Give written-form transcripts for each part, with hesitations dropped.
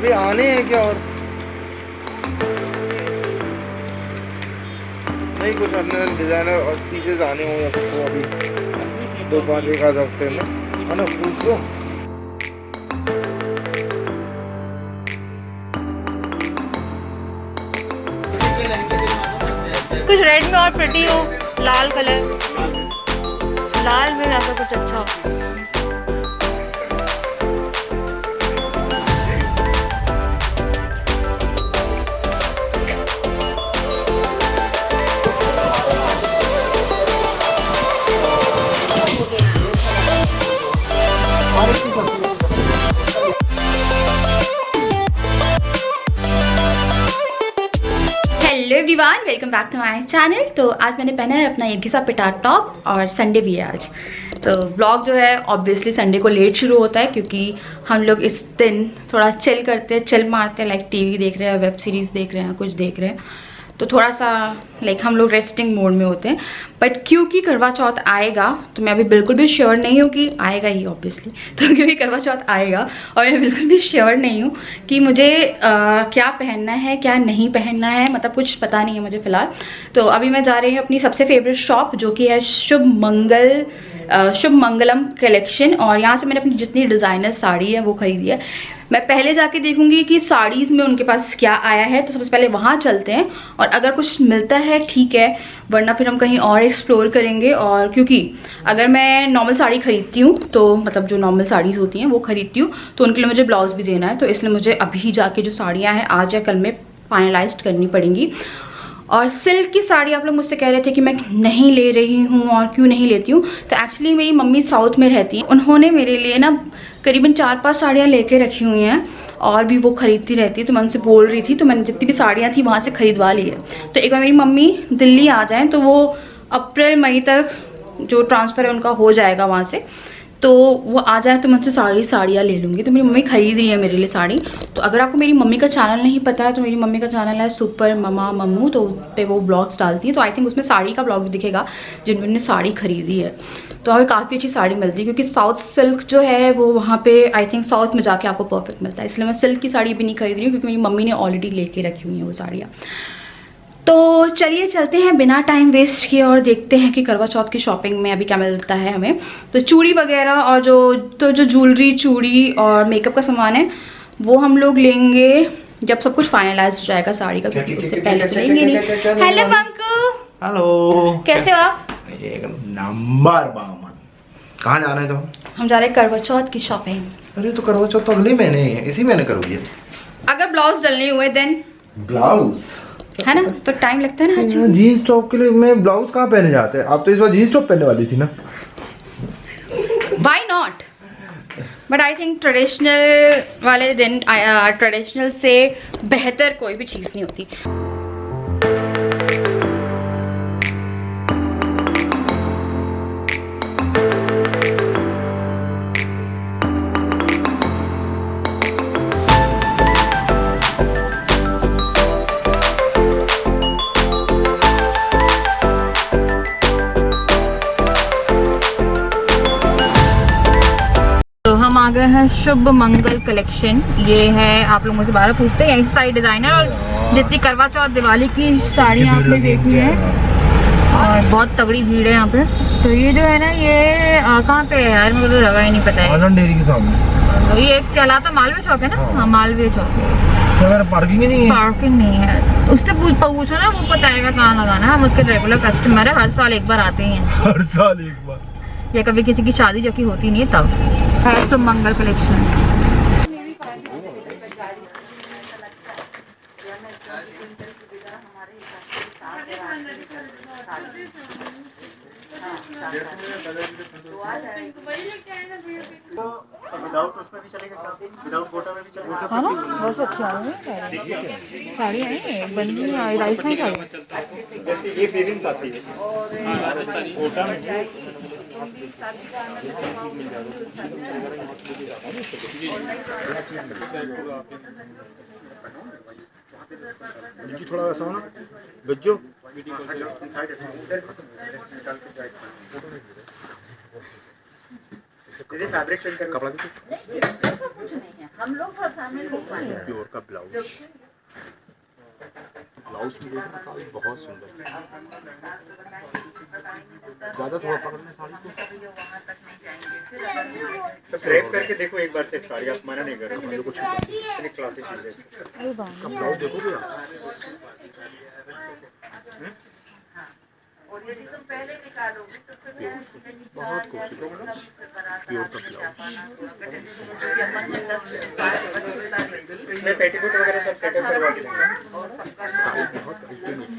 अभी आने हैं क्या? और नहीं कुछ अन्य डिजाइनर और पीसेज आने होंगे तो अभी 2-5 एक आध हफ्ते में, है ना? पूछ लो। कुछ रेड में और प्रिटी हो, लाल कलर, लाल में ज्यादा कुछ अच्छा हो। Hello everyone, welcome back to my channel. तो आज मैंने पहना है अपना ये घिसा पिटा टॉप और संडे भी है आज। तो व्लॉग जो है ऑब्वियसली संडे को लेट शुरू होता है क्योंकि हम लोग इस दिन थोड़ा चिल करते हैं, चिल मारते हैं, लाइक टीवी देख रहे हैं, वेब सीरीज़ देख रहे हैं, कुछ देख रहे हैं। तो थोड़ा सा लाइक हम लोग रेस्टिंग मोड में होते हैं। बट क्योंकि करवा चौथ आएगा तो मैं अभी बिल्कुल भी श्योर नहीं हूँ कि आएगा ही ऑब्वियसली। तो क्योंकि करवा चौथ आएगा और मैं बिल्कुल भी श्योर नहीं हूँ कि मुझे क्या पहनना है क्या नहीं पहनना है, मतलब कुछ पता नहीं है मुझे फ़िलहाल। तो अभी मैं जा रही हूँ अपनी सबसे फेवरेट शॉप जो कि है शुभ मंगलम कलेक्शन, और यहाँ से मैंने अपनी जितनी डिज़ाइनर साड़ी है वो खरीदी है। मैं पहले जाके देखूंगी कि साड़ीज़ में उनके पास क्या आया है, तो सबसे पहले वहाँ चलते हैं और अगर कुछ मिलता है ठीक है, वरना फिर हम कहीं और एक्सप्लोर करेंगे। और क्योंकि अगर मैं नॉर्मल साड़ी खरीदती हूँ तो मतलब जो नॉर्मल साड़ीज़ होती हैं वो खरीदती हूँ तो उनके लिए मुझे ब्लाउज़ भी देना है, तो इसलिए मुझे अभी जाके जो साड़ियाँ हैं आज या कल में फाइनलाइज करनी पड़ेंगी। और सिल्क की साड़ी आप लोग मुझसे कह रहे थे कि मैं नहीं ले रही हूँ और क्यों नहीं लेती हूँ, तो एक्चुअली मेरी मम्मी साउथ में रहती हैं, उन्होंने मेरे लिए ना करीबन 4-5 साड़ियाँ लेके रखी हुई हैं और भी वो खरीदती रहती है। तो मैं उनसे बोल रही थी, तो मैंने जितनी भी साड़ियाँ थी वहाँ से खरीदवा ली है। तो एक बार मेरी मम्मी दिल्ली आ जाएँ तो वो अप्रैल मई तक जो ट्रांसफ़र है उनका हो जाएगा वहाँ से, तो वो आ जाए तो मैं उनसे साड़ियाँ ले लूँगी। तो मेरी मम्मी खरीद रही है मेरे लिए साड़ी। तो अगर आपको मेरी मम्मी का चैनल नहीं पता है तो मेरी मम्मी का चैनल है सुपर ममा मम्मू, तो उस पर वो ब्लॉग्स डालती है। तो आई थिंक उसमें साड़ी का ब्लॉग भी दिखेगा जिनमें उन्होंने साड़ी खरीदी है। तो हमें काफ़ी अच्छी साड़ी मिलती है क्योंकि साउथ सिल्क जो है वो वहाँ पे आई थिंक साउथ में जाके आपको परफेक्ट मिलता है, इसलिए मैं सिल्क की साड़ी भी नहीं खरीद रही हूँ क्योंकि मेरी मम्मी ने ऑलरेडी लेके रखी हुई हैं वो साड़ियाँ। तो चलिए चलते हैं बिना टाइम वेस्ट किए और देखते हैं कि करवा चौथ की शॉपिंग में अभी क्या मिलता है हमें। तो चूड़ी वगैरह और जो ज्वेलरी, चूड़ी और मेकअप का सामान है वो हम लोग लेंगे जब सब कुछ फाइनलाइज हो जाएगा साड़ी का, क्योंकि उससे पहले तो लेंगे नहीं। हेलो मंकू, हेलो, कैसे हो आप? नंबर बामन। कहाँ जा रहे हैं तो? हम जा रहे हैं करवा चौथ की शॉपिंग। अरे तो करवा चौथ तो अगले महीने है, इसी महीने करोगी? अगर ब्लाउज डलने हुए देन ब्लाउज है ना, तो टाइम लगता है ना हर चीज। जीन्स टॉप के लिए मैं ब्लाउज कहाँ पहने जाते हैं? आप तो इस बार जीन्स टॉप पहनने वाली थी ना? Why not? But I think traditional वाले दिन ट्रेडिशनल से बेहतर कोई भी चीज़ नहीं होती। तो हम आ गए हैं शुभ मंगल कलेक्शन। ये है, आप लोग मुझे बारह पूछते हैं, इस साइड डिजाइनर और जितनी करवा चौथ दिवाली की साड़ियाँ आपने देखी है और बहुत तगड़ी भीड़ है यहाँ पे। तो ये जो है ना ये कहाँ पे है यार, मुझे तो लगा ही नहीं पता है। आनंद डेयरी के सामने। तो ये कहलाता मालवीय चौक है ना? हाँ मालवीय चौक है। पार्किंग ही नहीं है? पार्किंग नहीं है, उससे पूछो ना, वो बताएगा कहाँ लगाना है। हम उसके रेगुलर कस्टमर है, हर साल एक बार आते ही हैं। हर साल एक बार? या कभी किसी की शादी जो कि होती नहीं है तब है शुभ मंगल कलेक्शन। विदाउट उसमें भी चलेगा, विदाउट गोटा में भी चलेगा। हाँ ना, बहुत अच्छी आ रही है साड़ी है, बनी हुई है राइस नहीं साड़ी। जैसे ये पेरेंट्स आती है गोटा में थोड़ा वैसा हो ना बच्चों। फैब्रिक कपड़ा प्योर का ब्लाउज ब्लाउज भी देखना साड़ी बहुत सुंदर, ज्यादा थोड़ा पकड़ना साड़ी को। सब ड्रेप करके देखो एक बार सिर्फ साड़ी, आप मना नहीं करो। कपड़े को छूटे इतनी क्लासिक चीज है। इसका ब्लाउज देखोगे आप, बहुत खूबसूरत प्योर का ब्लाउज। इसमें पेटीकोट वगैरह सब सेटअप करवा के देंगे। साड़ी बहुत अल्टीमेट।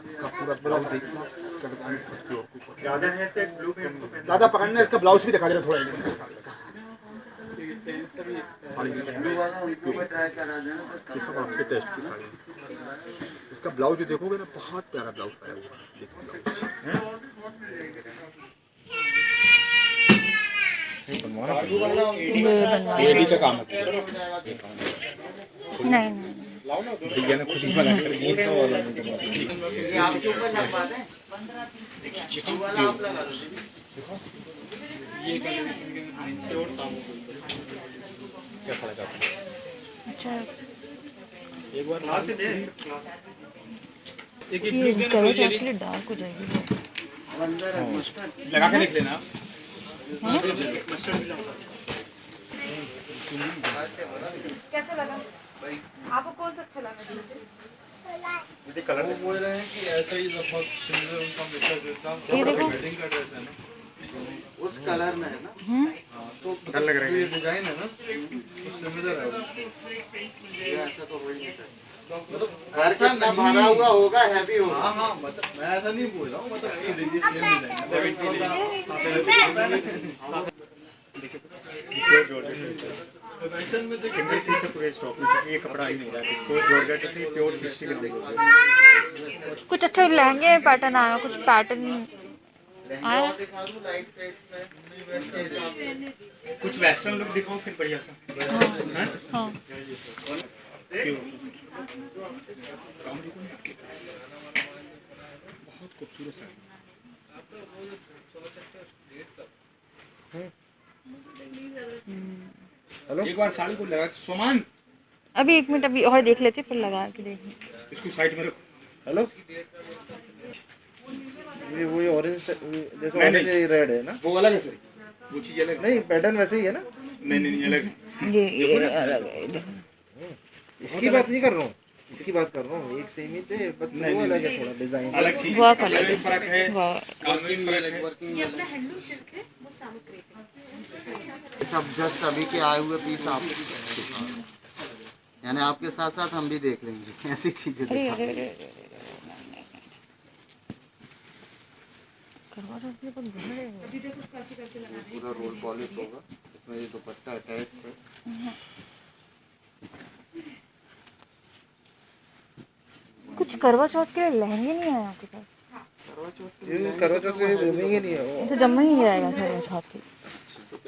इसका पूरा ब्लाउज देखिए, ज्यादा है तो एक ब्लू में दादा पकड़ना, इसका ब्लाउज भी दिखा दे रहा थोड़ा। साड़ी ये सब आपके टेस्ट की साड़ी। इसका ब्लाउज जो देखोगे ना, बहुत प्यारा ब्लाउज पाया हुआ है। देखो एडी का काम है। नहीं भैया ने खुद ही बना कर दिया। कैसा लगा आपको? अच्छा, एक बार ये कलर चॉकलेट डार्क हो जाएगी। लगा के देख लेना। कैसा लगा आपको? कौन सा अच्छा लगा? यदि कलर वो बोल रहे हैं कि ऐसा ही बहुत सिमिलर उनका मिक्सर देता हूं। ये देखो, वेडिंग का ड्रेस है ना, उस कलर में है ना। तो डर लग रहा है। ये डिजाइन है ना, तो सिमिलर है। ये ऐसा तो हो ही नहीं सकता। मतलब ऐसा ना भरा हुआ होगा, हैवी होगा। हाँ, मतलब मैं ऐसा नहीं बोल रहा हूँ, मतलब ये देखिए सेम डिजाइन। सिंगल पीस से पूरे स्टॉक में ये कपड़ा ही नहीं रहा है। इसको जॉर्जेट की प्योर 60 ग्राम जॉर्जेट। कुछ अच्छा लहंगे पैटर्न आया, कुछ पैटर्न आया। कुछ वेस्टर्न लुक दिखाओ फिर बढ़िया सा। हाँ बहुत खूबसूरत साड़ी। हेलो, एक बार साड़ी को लगा के सोमान, अभी एक मिनट, अभी और देख लेते फिर लगा के देखें। इसको साइड में रखो। हेलो, ये वही ऑरेंज जैसे नहीं, ऑरेंज रेड है ना। वो अलग है सर, वो चीज अलग है। नहीं, पैटर्न वैसे ही है ना। नहीं अलग है। ये अलग है। इसकी बात नहीं कर रहा हूँ, इसकी बात कर रहा हूँ। एक सेम ही थे, बस वो अलग है, थोड़ा डिजाइन अलग चीज, वाह, अलग अलग फर्क है, वाह। काम में फर्क है। सब जस्ट अभी के आए हुए पीस आप यानी आपके साथ साथ हम भी देख लेंगे ऐसी चीजें अरे दिखा। अरे अरे करवा चौथ में बहुत घूम रहे हो। पूरा रोल पॉलिश होगा, इसमें ये दुपट्टा अटैच है। कुछ करवा चौथ के लिए लहंगे नहीं आए आपके पास? ये करवा चौथ के घूमेंगे नहीं है वो। तो जम्मू ही रहेगा करवा चौथ के।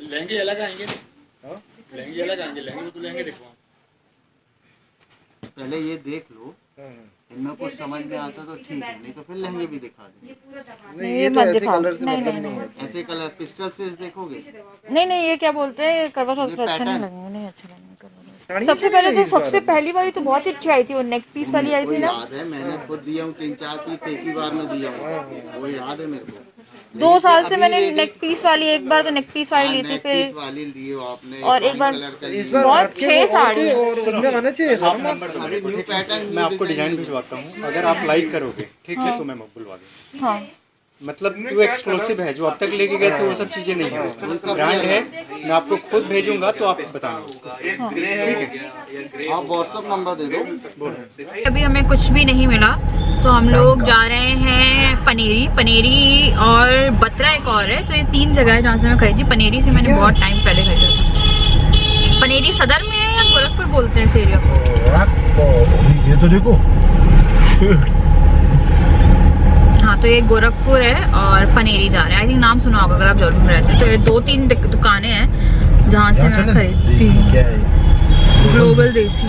लहंगे अलग आएंगे। हाँ, लहंगे अलग आएंगे। लहंगे तो लहंगे दिखवाओ। पहले ये देख लो, इनमें कुछ समझ में आता तो ठीक है, नहीं तो फिर लहंगे भी दिखा देंगे। नहीं, ये ये तो मत ऐसे दिखाओ। कलर से नहीं मतलब नहीं नहीं नहीं है। ऐसे कलर पिस्टल से देखोगे। नहीं, ये क्या बोलते हैं, करवा चौथ ये पर अच्छा नहीं pattern। लगेंगे। नहीं अच्छा लगेंगे करवा चौथ। साड़ी सबसे पहले तो सबसे पहली वाली तो बहुत ही अच्छी आई थी, वो नेक पीस वाली आई मुझको थी ना। याद है, मैंने खुद दिया हूँ 3-4 पीस एक ही बार में दिया हूँ, वो याद है मेरे को। 2 साल से अभी मैंने ये नेक पीस वाली, एक बार तो नेक पीस वाली ली थी, नेक फिर पीस वाली ली हो आपने, और एक बार कलर का इस ली बार हो। बहुत आपके 6 वो साड़ी और उनमें आना चाहिए था ना। अभी न्यू पैटर्न मैं आपको डिजाइन भिजवाता हूँ, अगर आप लाइक करोगे ठीक है तो मैं बुलवा दूँगा। हाँ मतलब वो एक्सक्लूसिव है, जो अब तक लेके गए थे वो सब चीजें नहीं है। ब्रांड है, मैं आपको खुद भेजूंगा तो आप बताना उसको। आप व्हाट्सएप नंबर दे दो। अभी हमें कुछ भी नहीं मिला तो हम लोग जा रहे हैं पनेरी और बत्रा एक और है। तो ये 3 जगह है जहाँ से मैं खरीदी। पनेरी से मैंने बहुत टाइम पहले खरीदा था। पनेरी सदर में है या गोरखपुर बोलते हैं इस एरिया को? ये तो देखो। हाँ, तो ये गोरखपुर है और पनेरी जा रहे हैं। आई थिंक नाम सुना होगा अगर आप जयपुर में रहते हैं। तो ये 2-3 दुकानें हैं जहाँ से मैं खरीदती हूँ। क्या है? ग्लोबल देसी।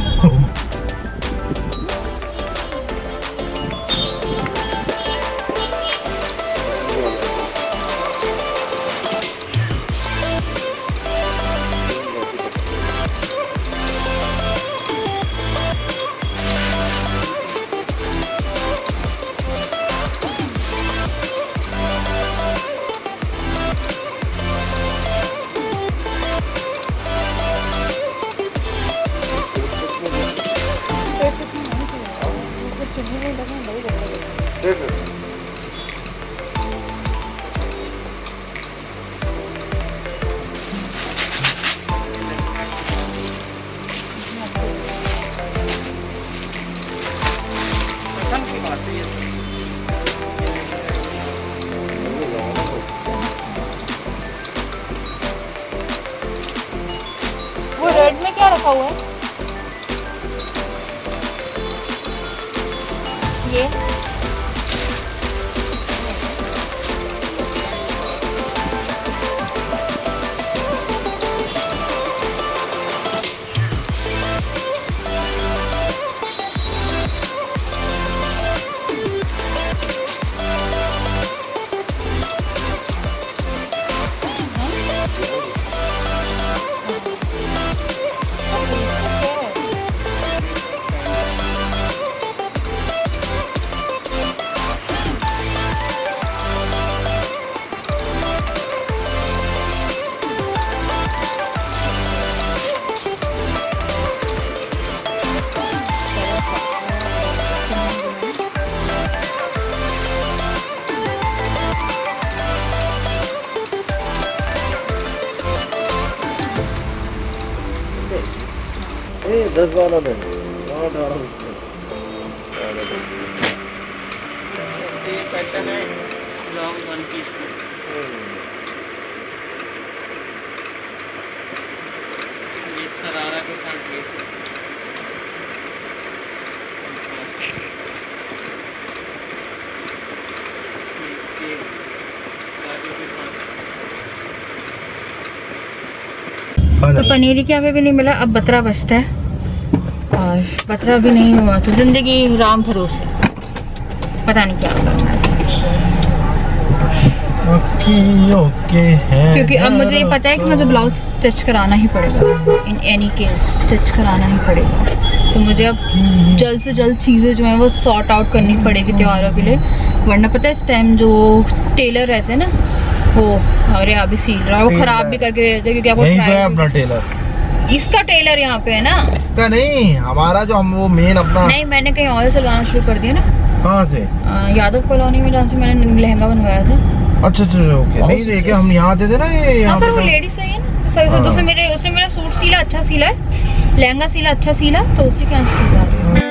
देख लो। पसंद की बात है ये सब। वो रेड में क्या रखा हुआ है? ये ये 10 वाला दे। पैटर्न है लॉन्ग वन पीस में। ये शरारा के साथ ये तो पनीर क्या भी नहीं मिला। अब बतरा बचता है और बतरा भी नहीं हुआ तो जिंदगी राम भरोसे, पता नहीं क्या करना है। ओके है, क्योंकि अब मुझे ये पता है कि मुझे ब्लाउज स्टिच कराना ही पड़ेगा, इन एनी केस स्टिच कराना ही पड़ेगा। तो मुझे अब जल्द से जल्द चीज़ें जो हैं वो सॉर्ट आउट करनी पड़ेगी त्योहारों के लिए, वरना पता है इस टाइम जो टेलर रहते हैं ना वो, अरे अभी सील रहा है वो खराब भी करके दे देते हैं, क्योंकि यही तो है अपना टेलर। इसका टेलर यहाँ पे है ना, इसका नहीं, हमारा जो हम वो मेन अपना। नहीं मैंने कहीं और सिलवाना शुरू कर दिया ना। कहाँ से? यादव कॉलोनी में, जहाँ से मैंने लहंगा बनवाया था। अच्छा ओके। नहीं देखे हम यहाँ आते थे ना, ये यहाँ पर वो पे लेडीज सही है ना, तो सही हाँ। उसने मेरा सूट सीला अच्छा सीला है, लहंगा सीला अच्छा सीला, तो उसी के यहाँ सीला रही हूँ।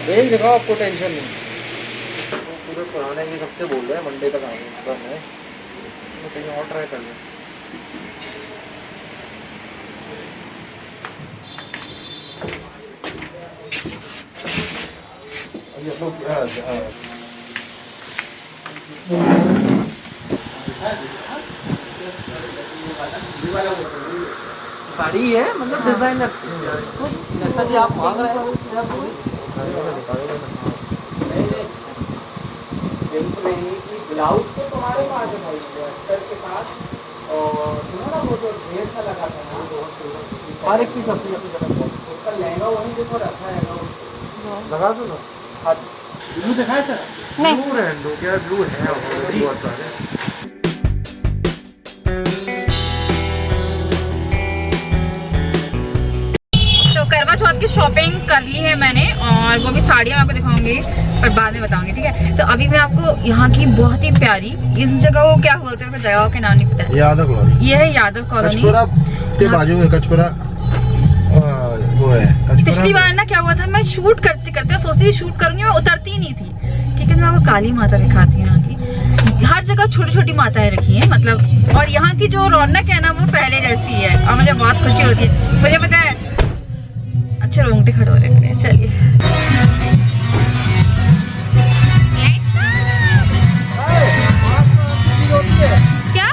रेंज दिखाओ, आपको टेंशन नहीं। वो पूरे पुराने एक हफ्ते बोल रहे हैं, मंडे तक आने है, तो कहीं और ट्राई कर लें। साड़ी है मतलब डिजाइनर, जैसा कि आप मांग रहे हो ब्लाउज तो तुम्हारे पास है भाई, अस्तर के साथ। और सुनो ना वो जो ढेर सा लगा था ना, हर एक चीज अपनी अपनी जगह, उसका लहंगा वहीं देखो रखा है ना, लगा दो ना। हाँ ब्लू दिखाए सर? ब्लू रहने दो, क्या ब्लू है बहुत सारे। करवा चौथ की शॉपिंग कर ली है मैंने, और वो भी साड़ियाँ मैं आपको दिखाऊंगी और बाद में बताऊंगी, ठीक है। तो अभी मैं आपको यहाँ की बहुत ही प्यारी, इस जगह को क्या बोलते हैं, जगह के नाम नहीं पता है। यादव कॉलोनी, ये है यादव कॉलोनी के बाजू में कचपुरा वो है। पिछली बार ना क्या हुआ था, मैं शूट करते करते सोचती थी शूट करूंगी, मैं उतरती नहीं थी, ठीक है। मैं आपको काली माता दिखाती हूँ। यहाँ की हर जगह छोटी छोटी माताएं रखी हैं मतलब, और यहाँ की जो रौनक है ना वो पहले जैसी है, और मुझे बहुत खुशी होती है। मुझे पता है, अच्छा रोंगटे खड़े हो रहे हैं। चलिए क्या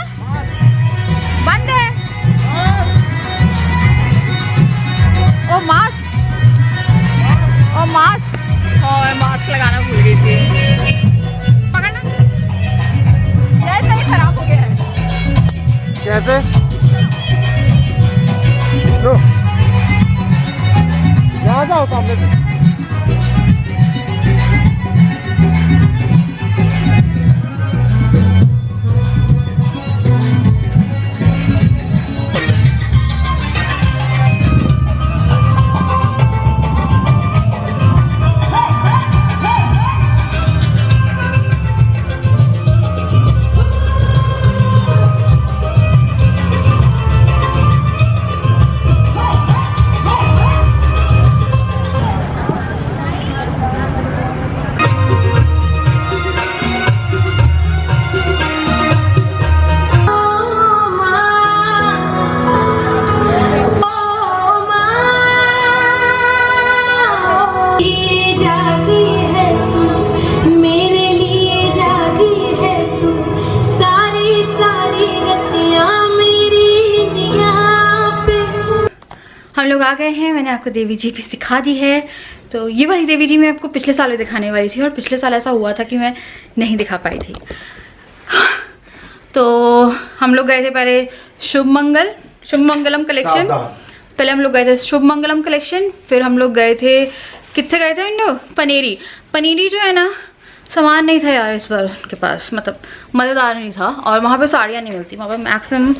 बंद है? ओ मास्क, ओ मास्क, मास्क लगाना भूल गई थी। पकड़ना, कैसे लो यहाँ जाओ सामने से। हम लोग आ गए हैं, मैंने आपको देवी जी भी सिखा दी है। तो ये वाली देवी जी मैं आपको पिछले साल भी दिखाने वाली थी और पिछले साल ऐसा हुआ था कि मैं नहीं दिखा पाई थी। तो हम लोग गए थे पहले शुभ मंगलम कलेक्शन। पहले हम लोग गए थे शुभ मंगलम कलेक्शन, फिर हम लोग गए थे, कितने गए थे इंडो, पनीरी जो है ना, सामान नहीं था यार इस बार उनके पास, मतलब मज़ेदार नहीं था। और वहाँ पे साड़ियाँ नहीं मिलती, वहाँ पे मैक्सिमम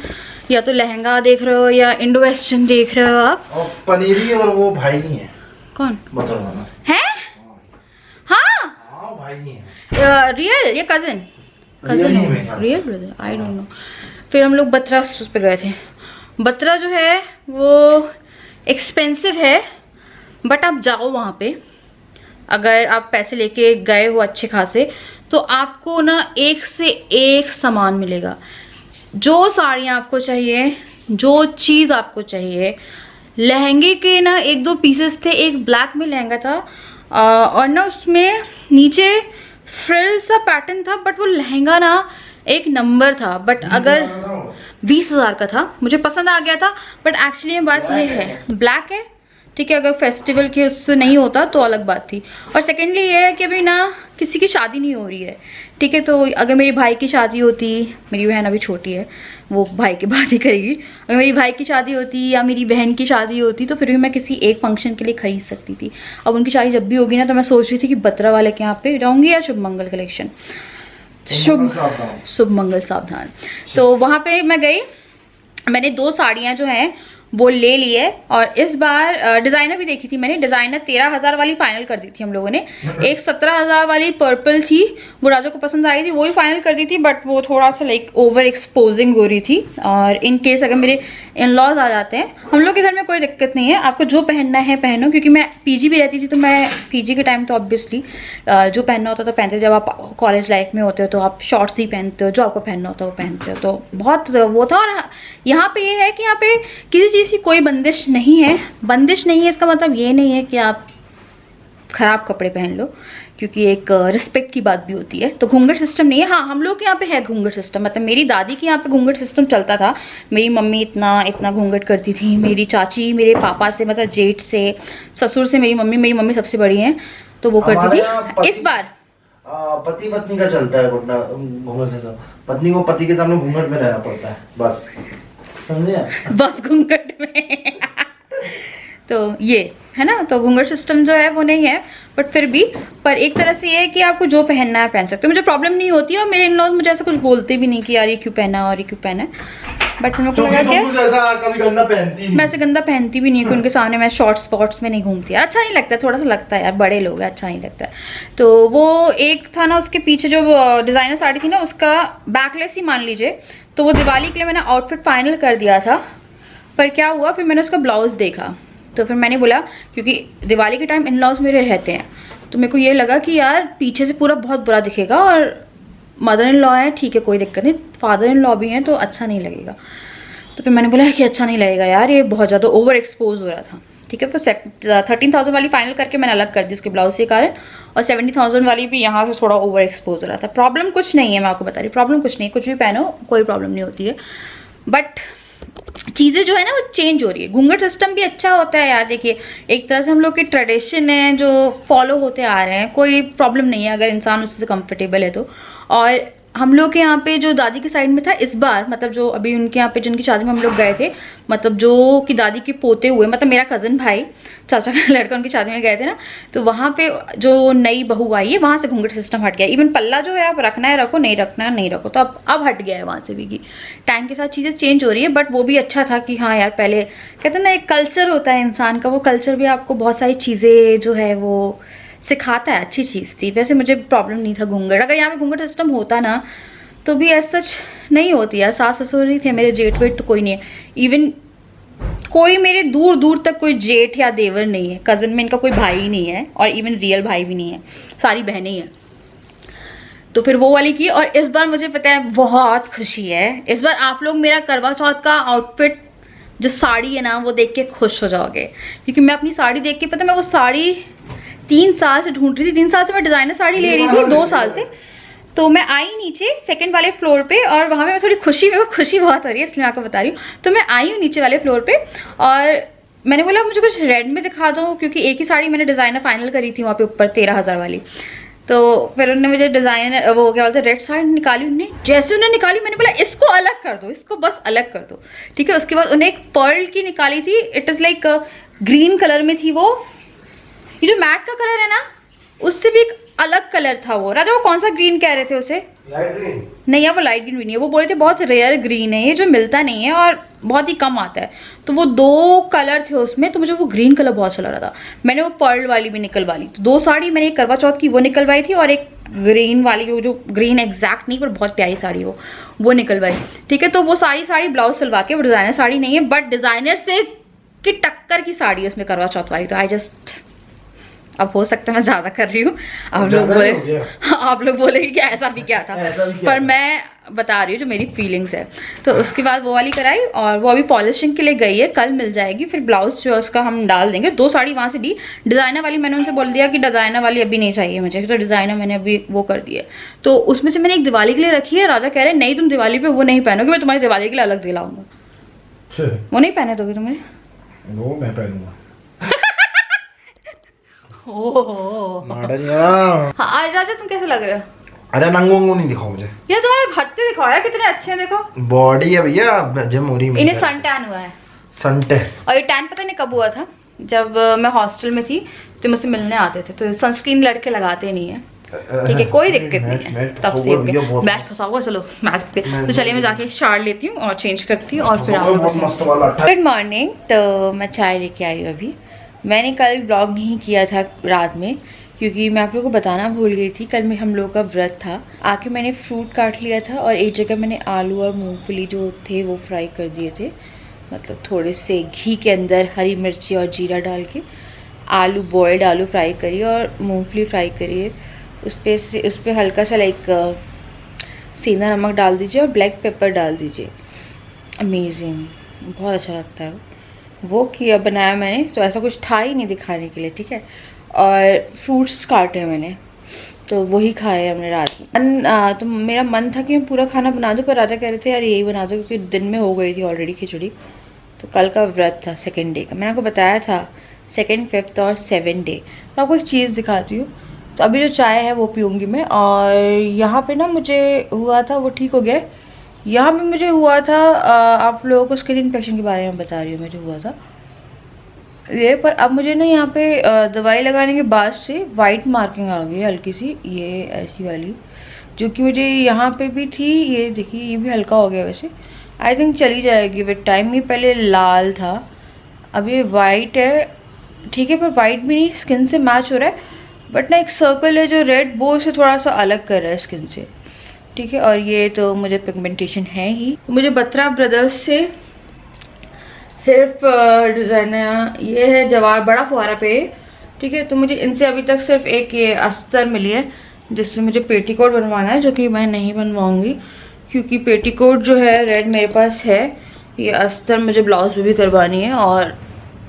या तो लहंगा देख रहे हो या इंडो वेस्टर्न देख रहे हो आप। और पनीरी और वो भाई नहीं है। कौन मतलब है? हाँ हाँ भाई नहीं है। रियल या कजन है real brother, I don't know. फिर हम लोग बत्रा पे गए थे। बत्रा जो है वो एक्सपेंसिव है, बट आप जाओ वहाँ पे, अगर आप पैसे लेके गए हो अच्छे खासे, तो आपको ना एक से एक सामान मिलेगा। जो साड़ियाँ आपको चाहिए, जो चीज़ आपको चाहिए। लहंगे के ना 1-2 पीसेस थे, एक ब्लैक में लहंगा था और ना उसमें नीचे फ्रिल सा पैटर्न था, बट वो लहंगा ना एक नंबर था। बट अगर 20,000 का था, मुझे पसंद आ गया था। बट एक्चुअली में बात ये है, ब्लैक है ठीक है, अगर फेस्टिवल के उससे नहीं होता तो अलग बात थी। और सेकेंडली ये है कि अभी ना किसी की शादी नहीं हो रही है, ठीक है। तो अगर मेरे भाई की शादी होती, मेरी बहन अभी छोटी है, वो भाई के बाद ही करेगी, अगर मेरी भाई की शादी होती या मेरी बहन की शादी होती तो फिर भी मैं किसी एक फंक्शन के लिए खरीद सकती थी। अब उनकी शादी जब भी होगी ना, तो मैं सोच रही थी कि बत्रा वाले के यहाँ पे जाऊँगी या शुभ मंगल कलेक्शन, शुभ मंगल सावधान। तो वहाँ पे मैं गई, मैंने 2 साड़ियाँ जो हैं वो ले ली है। और इस बार डिज़ाइनर भी देखी थी मैंने, डिज़ाइनर 13,000 वाली फाइनल कर दी थी हम लोगों ने। एक 17,000 वाली पर्पल थी, वो राजा को पसंद आई थी, वो ही फाइनल कर दी थी, बट वो थोड़ा सा लाइक ओवर एक्सपोजिंग हो रही थी। और इन केस अगर मेरे इन लॉज आ जाते हैं, हम लोग के घर में कोई दिक्कत नहीं है, आपको जो पहनना है पहनो। क्योंकि मैं पीजी भी रहती थी, तो मैं पीजी के टाइम तो ऑब्वियसली जो पहनना होता तो पहनते, जब आप कॉलेज लाइफ में होते हो तो आप शॉर्ट्स ही पहनते हो, जो आपको पहनना होता है वो पहनते हो, तो बहुत वो था। और यहाँ पे ये है कि यहाँ पे किसी चीज़ की कोई बंदिश नहीं है। बंदिश नहीं है इसका मतलब ये नहीं है कि आप खराब कपड़े पहन लो, क्योंकि एक रिस्पेक्ट की बात भी होती है। तो घूंघट सिस्टम नहीं है। हाँ, हम लोग के यहाँ पे है घूंघट सिस्टम, मतलब मेरी दादी के यहाँ पे घूंघट सिस्टम चलता था। मेरी मम्मी इतना घूंघट करती थी, मेरी चाची मेरे पापा से, मतलब जेठ से, ससुर से, मेरी मम्मी सबसे बड़ी हैं, तो वो करती थी। इस बार पति पत्नी का चलता है घूंघट सिस्टम, पत्नी को पति के सामने घूंघट में रहना पड़ता है, बस समझे, बस घूंघट में तो ये है ना, तो घूंघट सिस्टम जो है वो नहीं है, बट फिर भी, पर एक तरह से ये है कि आपको जो पहनना है पहन सकते हो, मुझे प्रॉब्लम नहीं होती है। और मेरे इन-लॉज मुझे ऐसा कुछ बोलते भी नहीं कि यार ये क्यों पहना और ये क्यों पहना है। बट मेरे को लगा कि कभी गंदा पहनती नहीं, मैं ऐसे गंदा पहनती भी नहीं है कि उनके सामने मैं शॉर्ट स्पॉट्स में नहीं घूमती, अच्छा नहीं लगता, थोड़ा सा लगता है यार, बड़े लोग हैं, अच्छा नहीं लगता। तो वो एक था ना, उसके पीछे जो डिज़ाइनर साड़ी थी ना, उसका बैकलेस ही मान लीजिए, तो वो दिवाली के लिए मैंने आउटफिट फाइनल कर दिया था। पर क्या हुआ, फिर मैंने उसका ब्लाउज़ देखा, तो फिर मैंने बोला, क्योंकि दिवाली के टाइम इन लॉज मेरे रहते हैं, तो मेरे को ये लगा कि यार पीछे से पूरा बहुत बुरा दिखेगा, और मदर इन लॉ है ठीक है कोई दिक्कत नहीं, फादर इन लॉ भी हैं तो अच्छा नहीं लगेगा। तो फिर मैंने बोला कि अच्छा नहीं लगेगा यार, ये बहुत ज़्यादा ओवर एक्सपोज हो रहा था, ठीक है। फिर 13,000 वाली फाइनल करके मैंने अलग कर दी उसके ब्लाउज के कारण, और 70,000 वाली भी यहाँ से थोड़ा ओवर एक्सपोज हो रहा था। प्रॉब्लम कुछ नहीं है, मैं आपको बता रही, प्रॉब्लम कुछ नहीं, कुछ भी पहनो कोई प्रॉब्लम नहीं होती है, बट चीज़ें जो है ना वो चेंज हो रही है। घूंघट सिस्टम भी अच्छा होता है यार, देखिए एक तरह से हम लोग के ट्रेडिशन है जो फॉलो होते आ रहे हैं, कोई प्रॉब्लम नहीं है अगर इंसान उससे कंफर्टेबल है तो। और हम लोग के यहाँ पे जो दादी के साइड में था इस बार, मतलब जो अभी उनके यहाँ पे जिनकी शादी में हम लोग गए थे, मतलब जो कि दादी के पोते हुए, मतलब मेरा कज़न भाई चाचा का लड़का उनकी शादी में गए थे ना, तो वहाँ पे जो नई बहू आई है वहाँ से घूंघट सिस्टम हट गया। इवन पल्ला जो है आप रखना है रखो, नहीं रखना है नहीं रखो, तो अब हट गया है वहाँ से भी कि टाइम के साथ चीज़ें चेंज हो रही है। बट वो भी अच्छा था कि हाँ यार, पहले कहते हैं ना एक कल्चर होता है इंसान का, वो कल्चर भी आपको बहुत सारी चीज़ें जो है वो सिखाता है, अच्छी चीज़ थी। वैसे मुझे प्रॉब्लम नहीं था घूंघट, अगर यहाँ पे घूंघट सिस्टम होता ना तो भी ऐसा सच नहीं होती यार। सास ससुर ही थे मेरे, जेठ वेठ तो कोई नहीं है। इवन कोई मेरे दूर दूर तक कोई जेठ या देवर नहीं है, कज़न में इनका कोई भाई ही नहीं है, और इवन रियल भाई भी नहीं है, सारी बहनें ही हैं। तो फिर वो वाली की। और इस बार मुझे पता है बहुत खुशी है, इस बार आप लोग मेरा करवा चौथ का आउटफिट जो साड़ी है ना वो देख के खुश हो जाओगे, क्योंकि मैं अपनी साड़ी देख के, पता मैं वो साड़ी 3 साल से ढूंढ रही थी। 3 साल से मैं डिज़ाइनर साड़ी ले रही थी, 2 साल से। तो मैं आई नीचे सेकंड वाले फ्लोर पे, और वहाँ पे मैं थोड़ी मेरे को खुशी बहुत हो रही है, इसलिए मैं आपको बता रही हूँ। तो मैं आई हूँ नीचे वाले फ्लोर पे, और मैंने बोला मुझे कुछ रेड में दिखा दो, क्योंकि एक ही साड़ी मैंने डिज़ाइनर फाइनल करी थी वहाँ पे ऊपर 13,000 वाली। तो फिर उन्होंने मुझे डिज़ाइनर वो क्या बोलते हैं रेड साड़ी निकाली। उन्होंने जैसे उन्होंने निकाली मैंने बोला इसको अलग कर दो, इसको बस अलग कर दो, ठीक है। उसके बाद उन्हें एक पर्ल की निकाली थी, it is like green colour में थी वो। ये जो मैट का कलर है ना उससे भी एक अलग कलर था वो। राजा वो कौन सा ग्रीन कह रहे थे उसे? लाइट ग्रीन नहीं है वो लाइट ग्रीन भी नहीं है, वो बोले थे बहुत रेयर ग्रीन है ये, जो मिलता नहीं है और बहुत ही कम आता है। तो वो 2 कलर थे उसमें, तो मुझे वो ग्रीन कलर बहुत अच्छा लग रहा था। मैंने वो पर्ल वाली भी निकलवा ली। तो 2 साड़ी मैंने एक करवा चौथ की वो निकलवाई थी, और एक ग्रीन वाली, वो जो ग्रीन एग्जैक्ट नहीं पर बहुत प्यारी साड़ी वो निकलवाई, ठीक है। तो वो सारी ब्लाउज सिलवा के, वो डिज़ाइनर साड़ी नहीं है बट डिज़ाइनर से की टक्कर की साड़ी है उसमें करवा चौथ वाली। तो आई जस्ट, अब हो सकता है मैं ज़्यादा कर रही हूँ, आप लोग बोलेंगे कि ऐसा भी क्या था, पर मैं बता रही हूँ जो मेरी फीलिंग्स है। तो उसके बाद वो वाली कराई, और वो अभी पॉलिशिंग के लिए गई है, कल मिल जाएगी। फिर ब्लाउज जो है उसका हम डाल देंगे। 2 साड़ी वहाँ से दी। डिज़ाइनर वाली मैंने उनसे बोल दिया कि डिज़ाइनर वाली अभी नहीं चाहिए मुझे, तो डिज़ाइनर मैंने अभी वो कर दी है। तो उसमें से मैंने एक दिवाली के लिए रखी है। राजा कह रहे नहीं तुम दिवाली पे वो नहीं पहनोगे, मैं तुम्हारी दिवाली के लिए अलग दिलाऊंगा। वो नहीं पहने दोगे तुम्हें? वो मैं पहनूंगा। हाँ आज राजा तुम कैसे लग रहे हो? अरे नंगू नहीं दिखाओ मुझे यार तुम्हारे भट्टे दिखाओ यार, कितने अच्छे हैं देखो। बॉडी है भैया जिम हो रही है। इन्हें सन टैन हुआ है। Sun tan? और ये टैन पता नहीं कब हुआ था, जब मैं हॉस्टल में थी तो मुझसे मिलने आते थे। तो सनस्क्रीन लड़के लगाते नहीं है, ठीक है, कोई दिक्कत नहीं है। तब से मैच फंसा हुआ, चलो मैच पे। तो चलिए मैं जाके शार लेती हूँ और चेंज करती हूँ, और फिर गुड मॉर्निंग। तो मैं चाय लेके आई हूँ अभी। मैंने कल ब्लॉग नहीं किया था रात में, क्योंकि मैं आप लोगों को बताना भूल गई थी। कल में हम लोगों का व्रत था। आके मैंने फ्रूट काट लिया था, और एक जगह मैंने आलू और मूंगफली जो थे वो फ्राई कर दिए थे, मतलब थोड़े से घी के अंदर हरी मिर्ची और जीरा डाल के आलू बॉयल्ड आलू फ्राई करिए और मूंगफली फ्राई करिए। उस पर हल्का सा लाइक सेंधा नमक डाल दीजिए और ब्लैक पेपर डाल दीजिए। अमेजिंग, बहुत अच्छा लगता है वो किया बनाया मैंने। तो ऐसा कुछ था ही नहीं दिखाने के लिए, ठीक है। और फ्रूट्स काटे मैंने, तो वही खाए हमने रात में। तो मेरा मन था कि मैं पूरा खाना बना दूँ, पर राजा कह रहे थे यार यही बना दो, क्योंकि दिन में हो गई थी ऑलरेडी खिचड़ी। तो कल का व्रत था 2nd डे का, मैंने आपको बताया था 2nd, 5th और 7th डे। तो आपको एक चीज़ दिखाती हूँ। तो अभी जो चाय है वो पीऊँगी मैं। और यहाँ पे ना मुझे हुआ था, वो ठीक हो गया। यहाँ पे मुझे हुआ था, आप लोगों को स्किन इन्फेक्शन के बारे में बता रही हूँ, मुझे हुआ था ये। पर अब मुझे ना यहाँ पे दवाई लगाने के बाद से वाइट मार्किंग आ गई हल्की सी, ये ऐसी वाली, जो कि मुझे यहाँ पे भी थी। ये देखिए ये भी हल्का हो गया। वैसे आई थिंक चली जाएगी विद टाइम। ये पहले लाल था, अब ये वाइट है, ठीक है। पर वाइट भी नहीं, स्किन से मैच हो रहा है, बट ना एक सर्कल है जो रेड, वो उसे थोड़ा सा अलग कर रहा है स्किन से, ठीक है। और ये तो मुझे पिगमेंटेशन है ही। मुझे बत्रा ब्रदर्स से सिर्फ डिज़ाइनर ये है जवार बड़ा फुहारा पे, ठीक है। तो मुझे इनसे अभी तक सिर्फ एक ये अस्तर मिली है, जिससे मुझे पेटीकोट बनवाना है, जो कि मैं नहीं बनवाऊंगी, क्योंकि पेटीकोट जो है रेड मेरे पास है। ये अस्तर मुझे ब्लाउज भी करवानी है, और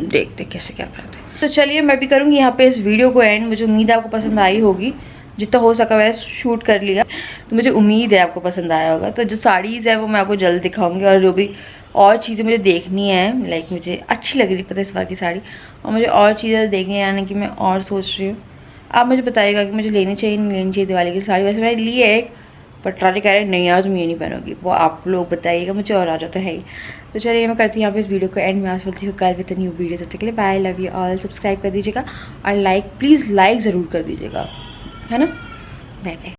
देखते कैसे क्या करते हैं। तो चलिए मैं भी करूँगी यहाँ पे इस वीडियो को एंड। मुझे उम्मीद है आपको पसंद आई होगी, जितना हो सका मैं शूट कर लिया। तो मुझे उम्मीद है आपको पसंद आया होगा। तो जो साड़ीज़ है वो मैं आपको जल्द दिखाऊंगी, और जो भी और चीज़ें मुझे देखनी है, लाइक मुझे अच्छी लग रही पता है इस बार की साड़ी, और मुझे और चीज़ें देखनी है, यानी कि मैं और सोच रही हूँ। आप मुझे बताइएगा कि मुझे लेनी चाहिए नहीं लेनी चाहिए दिवाली की साड़ी। वैसे मैंने ली है एक, पर ट्राली कह रहे हैं नहीं यार तुम ये नहीं पहनोगी, वो आप लोग बताइएगा मुझे, और आ जाता है ही। तो चलिए मैं करती हूँ यहाँ पे इस वीडियो को एंड में, आज बोलती हूँ कल विद न्यू वीडियो। तब तक के लिए bye, love you all. Subscribe कर दीजिएगा और लाइक प्लीज़ लाइक ज़रूर कर दीजिएगा, है ना। Bye bye.